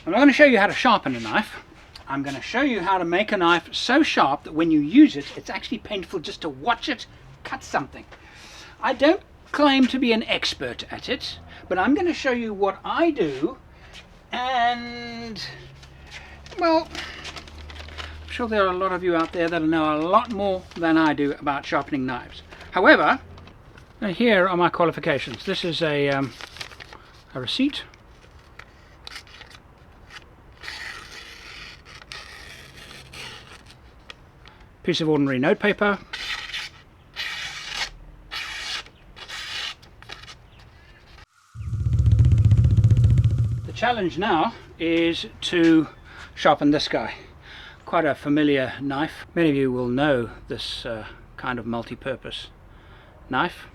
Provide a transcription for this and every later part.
I'm not going to show you how to sharpen a knife. I'm going to show you how to make a knife so sharp that when you use it, it's actually painful just to watch it cut something. I don't claim to be an expert at it, but I'm going to show you what I do, and well, I'm sure there are a lot of you out there that know a lot more than I do about sharpening knives. However, here are my qualifications. This is a receipt. Piece of ordinary notepaper. The challenge now is to sharpen this guy. Quite a familiar knife. Many of you will know this kind of multi-purpose knife.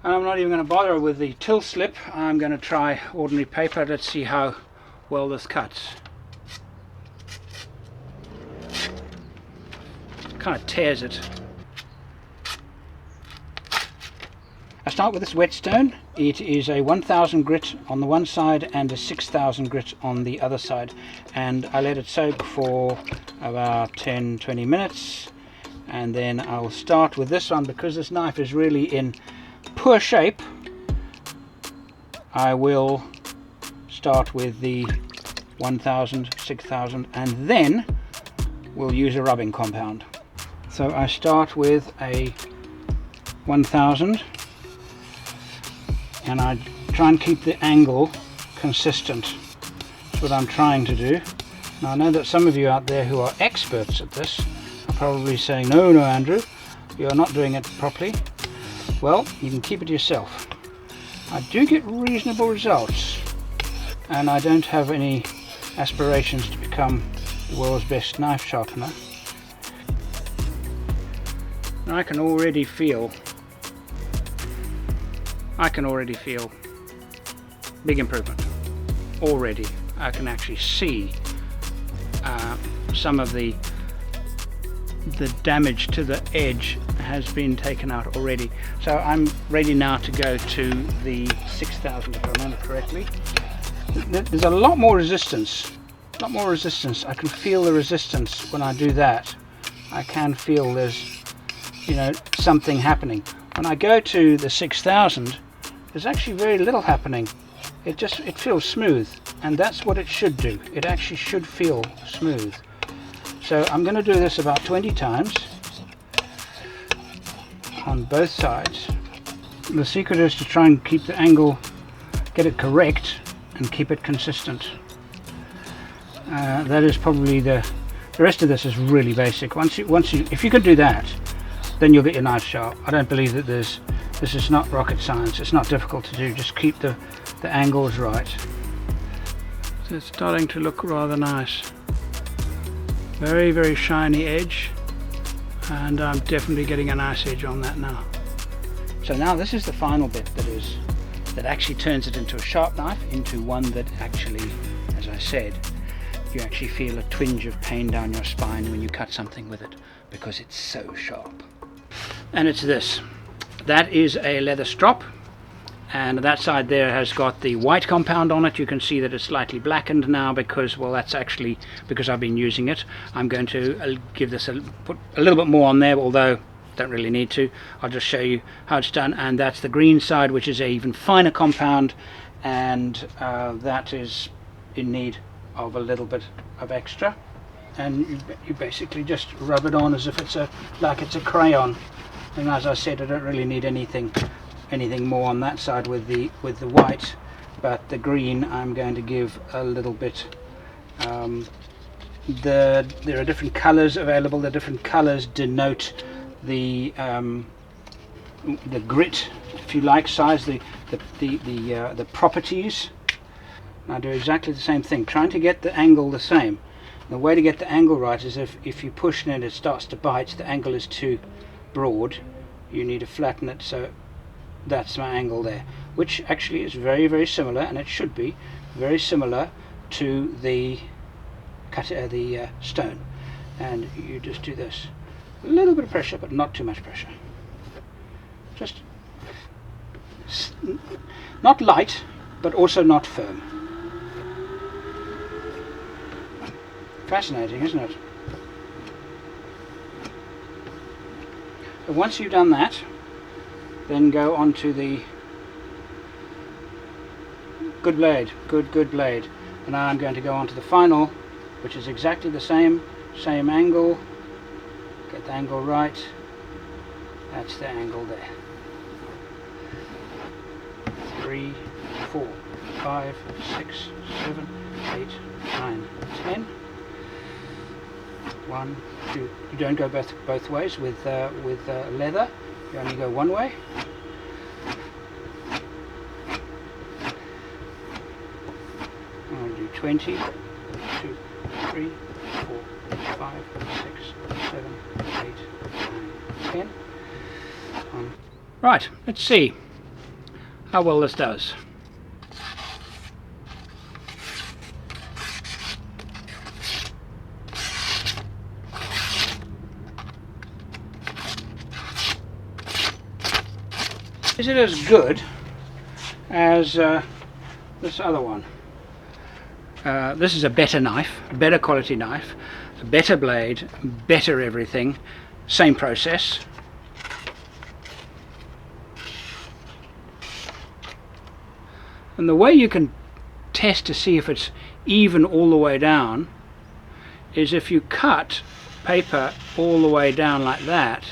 And I'm not even going to bother with the till slip. I'm going to try ordinary paper. Let's see how well this cuts. Kind of tears it. I start with this whetstone. It is a 1000 grit on the one side and a 6000 grit on the other side, and I let it soak for about 10-20 minutes, and then I'll start with this one. Because this knife is really in poor shape, I will start with the 1000, 6000, and then we'll use a rubbing compound. So I start with a 1000 and I try and keep the angle consistent. That's what I'm trying to do. Now I know that some of you out there who are experts at this are probably saying, no Andrew, you're not doing it properly. Well, you can keep it yourself. I do get reasonable results, and I don't have any aspirations to become the world's best knife sharpener. I can already feel big improvement already. I can actually see some of the damage to the edge has been taken out already. So I'm ready now to go to the 6000, if I remember correctly. There's a lot more resistance. I can feel the resistance when I do that. I can feel there's, you know, something happening. When I go to the 6000, there's actually very little happening. It feels smooth, and that's what it should do. It actually should feel smooth. So I'm going to do this about 20 times on both sides. The secret is to try and keep the angle, get it correct, and keep it consistent. That is probably the rest of this is really basic. If you can do that, then you'll get your knife sharp. I don't believe that this is not rocket science. It's not difficult to do. Just keep the angles right. So it's starting to look rather nice. Very, very shiny edge, and I'm definitely getting a nice edge on that now. So now this is the final bit that actually turns it into a sharp knife, into one that actually, as I said, you actually feel a twinge of pain down your spine when you cut something with it, because it's so sharp. And it's this. That is a Leatherstrop, and that side there has got the white compound on it. You can see that it's slightly blackened now because, well, that's actually because I've been using it. I'm going to give this put a little bit more on there, although don't really need to. I'll just show you how it's done. And that's the green side, which is a even finer compound, and that is in need of a little bit of extra. And you basically just rub it on as if it's like it's a crayon. And as I said, I don't really need anything more on that side with the white, but the green I'm going to give a little bit. There are different colors available. The different colors denote the grit, if you like, size, the properties. I do exactly the same thing, trying to get the angle the same. The way to get the angle right is if you push and it starts to bite, the angle is too broad. You need to flatten it, so that's my angle there, which actually is very, very similar, and it should be very similar to the stone. And you just do this, a little bit of pressure, but not too much pressure. Just not light, but also not firm. fascinating, isn't it? But once you've done that, then go on to the good blade, good blade. And now I'm going to go on to the final, which is exactly the same angle. Get the angle right. That's the angle there. 3, 4, 5, 6, 7, 8, 9, 10. 1, 2. You don't go both ways with leather. You only go one way. I'll do 20. 2, 3, 4, 5, 6, 7, 8, 9, 10. Right, let's see how well this does. Is it as good as this other one? This is a better knife, a better quality knife, a better blade, better everything, same process. And the way you can test to see if it's even all the way down is if you cut paper all the way down like that,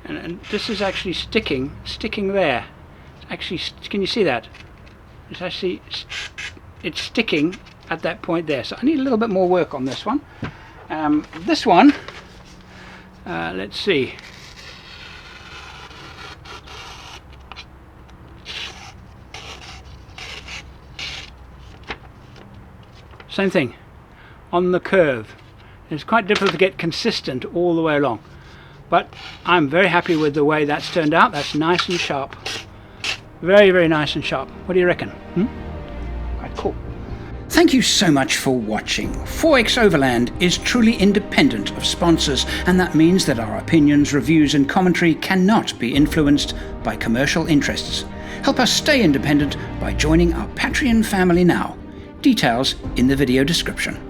and this is actually sticking there. It's actually, can you see that? It's actually, it's sticking at that point there. So I need a little bit more work on this one. This one, let's see. Same thing on the curve. It's quite difficult to get consistent all the way along, but I'm very happy with the way that's turned out. That's nice and sharp, very nice and sharp. What do you reckon? Right, cool. Thank you so much for watching. 4xOverland is truly independent of sponsors, and that means that our opinions, reviews and commentary cannot be influenced by commercial interests. Help us stay independent by joining our Patreon family now. Details in the video description.